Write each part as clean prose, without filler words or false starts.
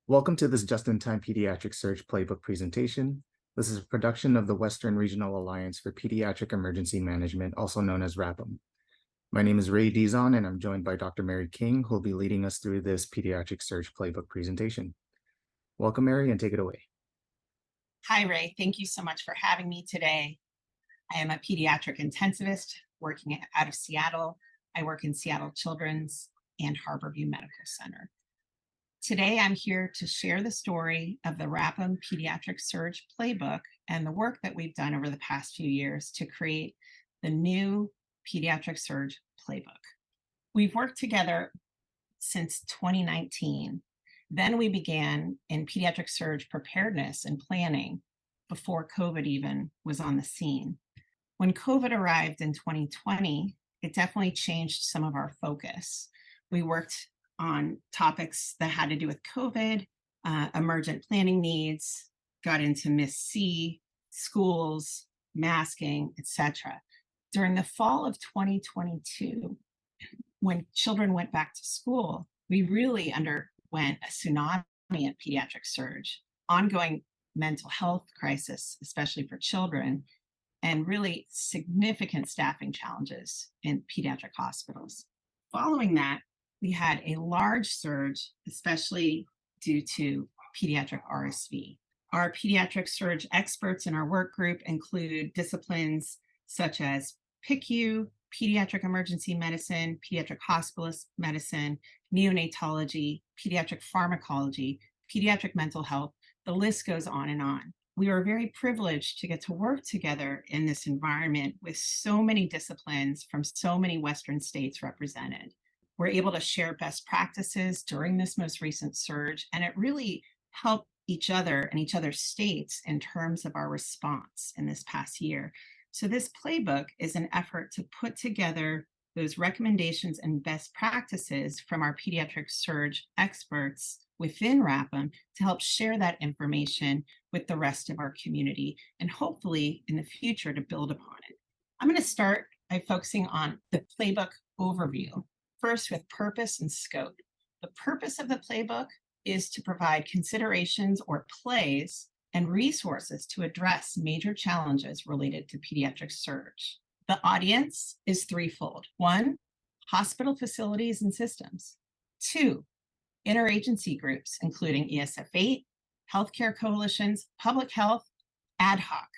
Welcome to this just-in-time Pediatric Surge Playbook presentation. This is a production of the Western Regional Alliance for Pediatric Emergency Management, also known as WRAP-EM. My name is Ray Dizon, and I'm joined by Dr. Mary King, who will be leading us through this Pediatric Surge Playbook presentation. Welcome, Mary, and take it away. Hi, Ray. Thank you so much for having me today. I am a pediatric intensivist working out of Seattle. I work in Seattle Children's and Harborview Medical Center. Today, I'm here to share the story of the WRAP-EM Pediatric Surge Playbook and the work that we've done over the past few years to create the new Pediatric Surge Playbook. We've worked together since 2019. Then we began in pediatric surge preparedness and planning before COVID even was on the scene. When COVID arrived in 2020, it definitely changed some of our focus. We worked on topics that had to do with COVID, emergent planning needs, got into MIS-C, schools, masking, etc. During the fall of 2022, when children went back to school, we really underwent a tsunami in pediatric surge, ongoing mental health crisis, especially for children, and really significant staffing challenges in pediatric hospitals. Following that, we had a large surge, especially due to pediatric RSV. Our pediatric surge experts in our work group include disciplines such as PICU, pediatric emergency medicine, pediatric hospitalist medicine, neonatology, pediatric pharmacology, pediatric mental health. The list goes on and on. We were very privileged to get to work together in this environment with so many disciplines from so many Western states represented. We're able to share best practices during this most recent surge, and it really helped each other and each other's states in terms of our response in this past year. So this playbook is an effort to put together those recommendations and best practices from our pediatric surge experts within WRAP-EM to help share that information with the rest of our community and hopefully in the future to build upon it. I'm going to start by focusing on the playbook overview. First, with purpose and scope. The purpose of the playbook is to provide considerations or plays and resources to address major challenges related to pediatric surge. The audience is threefold. 1, hospital facilities and systems. 2, interagency groups, including ESF8, healthcare coalitions, public health, ad hoc.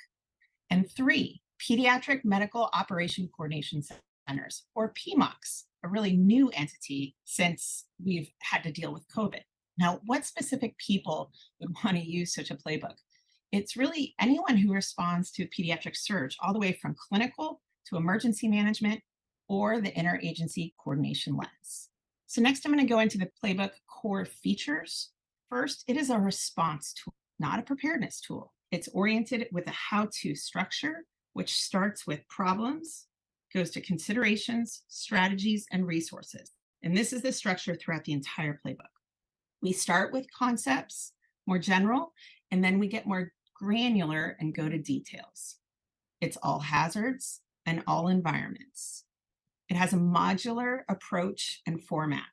And 3, pediatric medical operation coordination centers, or PMOCs, a really new entity since we've had to deal with COVID. Now, what specific people would want to use such a playbook? It's really anyone who responds to pediatric surge, all the way from clinical to emergency management or the interagency coordination lens. So next, I'm going to go into the playbook core features. First, it is a response tool, not a preparedness tool. It's oriented with a how-to structure, which starts with problems, goes to considerations, strategies, and resources. And this is the structure throughout the entire playbook. We start with concepts, more general, and then we get more granular and go to details. It's all hazards and all environments. It has a modular approach and format.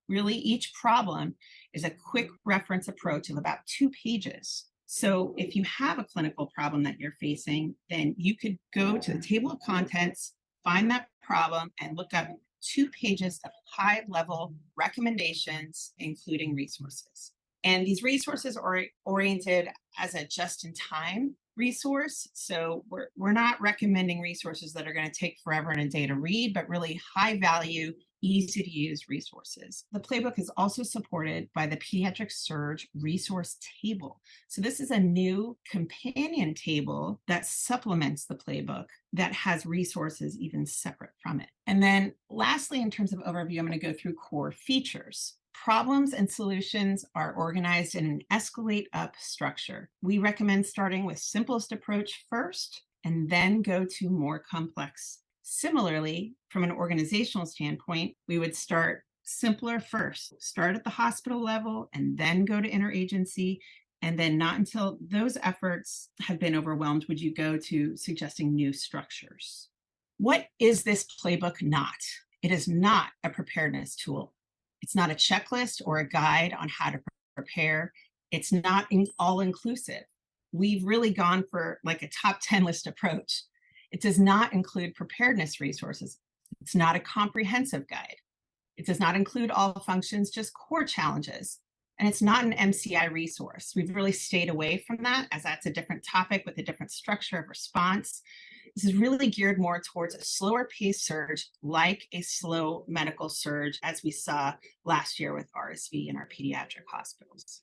Really, each problem is a quick reference approach of about 2 pages. So if you have a clinical problem that you're facing, then you could go to the table of contents, find that problem, and look up 2 pages of high-level recommendations, including resources. And these resources are oriented as a just-in-time resource. So we're not recommending resources that are going to take forever and a day to read, but really high-value, easy-to-use resources. The playbook is also supported by the Pediatric Surge Resource Table. So this is a new companion table that supplements the playbook that has resources even separate from it. And then lastly, in terms of overview, I'm going to go through core features. Problems and solutions are organized in an escalate up structure. We recommend starting with simplest approach first and then go to more complex. Similarly, from an organizational standpoint, we would start simpler first, start at the hospital level and then go to interagency. And then not until those efforts have been overwhelmed would you go to suggesting new structures. What is this playbook not? It is not a preparedness tool. It's not a checklist or a guide on how to prepare. It's not all inclusive. We've really gone for like a top 10 list approach. It does not include preparedness resources. It's not a comprehensive guide. It does not include all functions, just core challenges. And it's not an MCI resource. We've really stayed away from that, as that's a different topic with a different structure of response. This is really geared more towards a slower paced surge, like a slow medical surge, as we saw last year with RSV in our pediatric hospitals.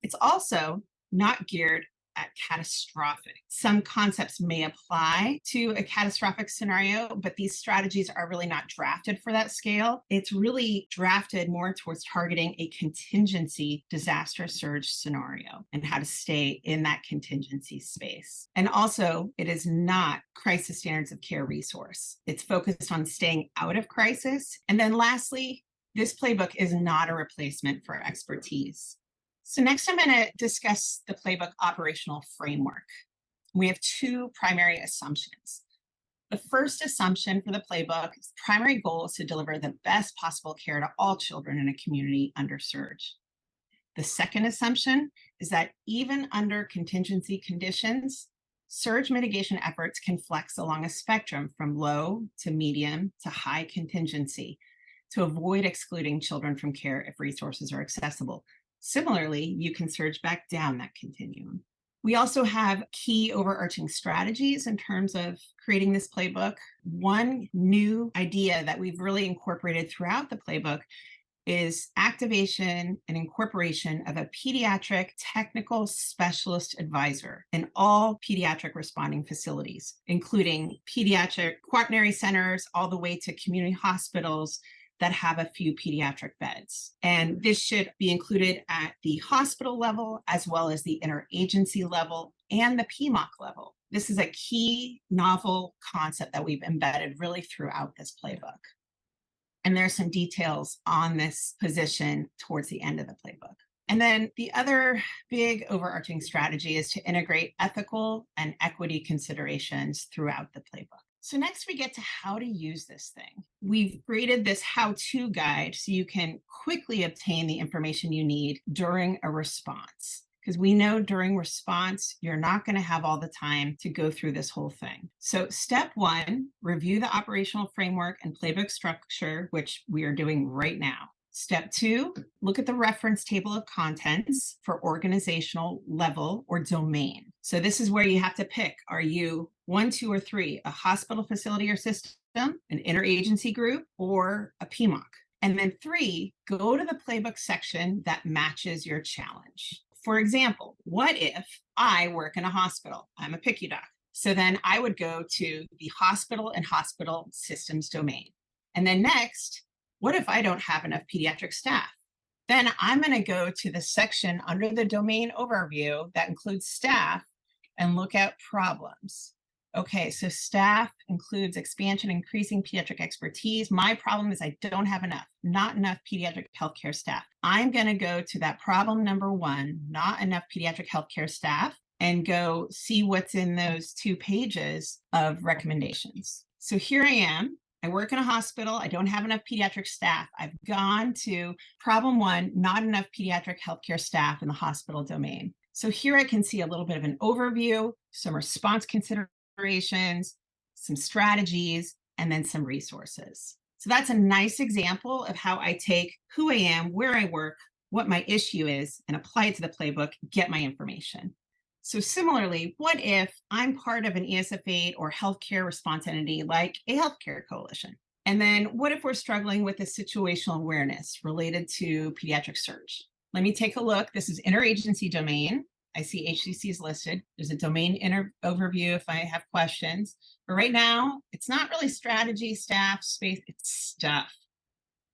It's also not geared at catastrophic. Some concepts may apply to a catastrophic scenario, but these strategies are really not drafted for that scale. It's really drafted more towards targeting a contingency disaster surge scenario and how to stay in that contingency space. And also, it is not crisis standards of care resource. It's focused on staying out of crisis. And then lastly, this playbook is not a replacement for expertise. So next I'm going to discuss the playbook operational framework. We have two primary assumptions. The first assumption for the playbook's primary goal is to deliver the best possible care to all children in a community under surge. The second assumption is that even under contingency conditions, surge mitigation efforts can flex along a spectrum from low to medium to high contingency to avoid excluding children from care if resources are accessible. Similarly, you can surge back down that continuum. We also have key overarching strategies in terms of creating this playbook. One new idea that we've really incorporated throughout the playbook is activation and incorporation of a pediatric technical specialist advisor in all pediatric responding facilities, including pediatric quaternary centers all the way to community hospitals that have a few pediatric beds. And this should be included at the hospital level, as well as the interagency level and the PMOC level. This is a key novel concept that we've embedded really throughout this playbook. And there's some details on this position towards the end of the playbook. And then the other big overarching strategy is to integrate ethical and equity considerations throughout the playbook. So next we get to how to use this thing. We've created this how-to guide so you can quickly obtain the information you need during a response. Because we know during response, you're not going to have all the time to go through this whole thing. So step one, review the operational framework and playbook structure, which we are doing right now. Step two, look at the reference table of contents for organizational level or domain. So this is where you have to pick, are you 1, 2, or 3, a hospital facility or system, an interagency group, or a PMOC? And then 3, go to the playbook section that matches your challenge. For example, what if I work in a hospital? I'm a PICU doc. So then I would go to the hospital and hospital systems domain. And then next, what if I don't have enough pediatric staff? Then I'm going to go to the section under the domain overview that includes staff and look at problems. Okay, so staff includes expansion, increasing pediatric expertise. My problem is I don't have not enough pediatric healthcare staff. I'm going to go to that problem number 1, not enough pediatric healthcare staff, and go see what's in those 2 pages of recommendations. So here I am. I work in a hospital. I don't have enough pediatric staff. I've gone to problem 1, not enough pediatric healthcare staff in the hospital domain. So here I can see a little bit of an overview, some response considerations, some strategies, and then some resources. So that's a nice example of how I take who I am, where I work, what my issue is, and apply it to the playbook, get my information. So similarly, what if I'm part of an ESF8 or healthcare response entity like a healthcare coalition? And then what if we're struggling with a situational awareness related to pediatric surge? Let me take a look. This is interagency domain. I see HCCs listed. There's a domain overview if I have questions. But right now, it's not really strategy, staff, space, it's stuff.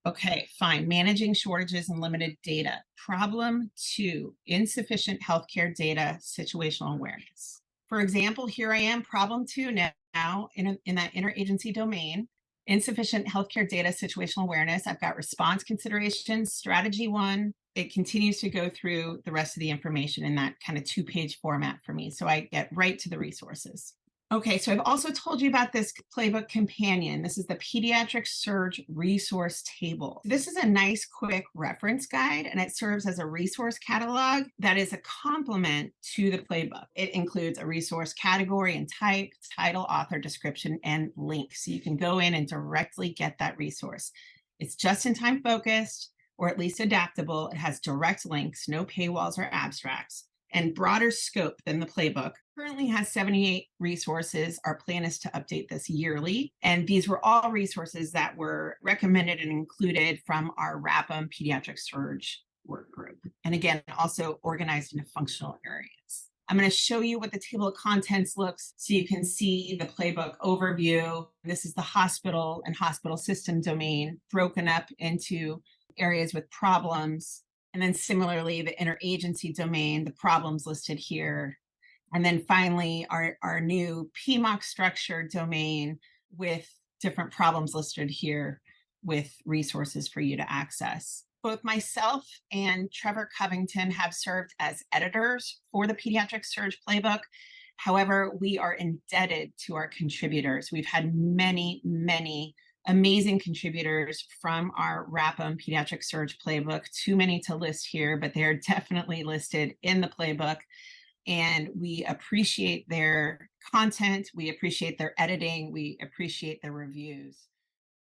Okay, fine. Managing shortages and limited data. Problem 2, insufficient healthcare data, situational awareness. For example, here I am, problem 2 now in that interagency domain, insufficient healthcare data, situational awareness. I've got response considerations, strategy 1. It continues to go through the rest of the information in that kind of 2-page format for me. So I get right to the resources. Okay, so I've also told you about this playbook companion. This is the Pediatric Surge Resource Table. This is a nice, quick reference guide, and it serves as a resource catalog that is a complement to the playbook. It includes a resource category and type, title, author, description, and link. So you can go in and directly get that resource. It's just in time focused, or at least adaptable. It has direct links, no paywalls or abstracts, and broader scope than the playbook. Currently has 78 resources. Our plan is to update this yearly. And these were all resources that were recommended and included from our WRAP-EM Pediatric Surge work group. And again, also organized into functional areas. I'm going to show you what the table of contents looks so you can see the playbook overview. This is the hospital and hospital system domain broken up into areas with problems. And then similarly, the interagency domain, the problems listed here. And then finally, our new PMOC structure domain with different problems listed here with resources for you to access. Both myself and Trevor Covington have served as editors for the Pediatric Surge Playbook. However, we are indebted to our contributors. We've had many, many amazing contributors from our WRAP-EM Pediatric Surge Playbook. Too many to list here, but they're definitely listed in the playbook. And we appreciate their content. We appreciate their editing. We appreciate their reviews.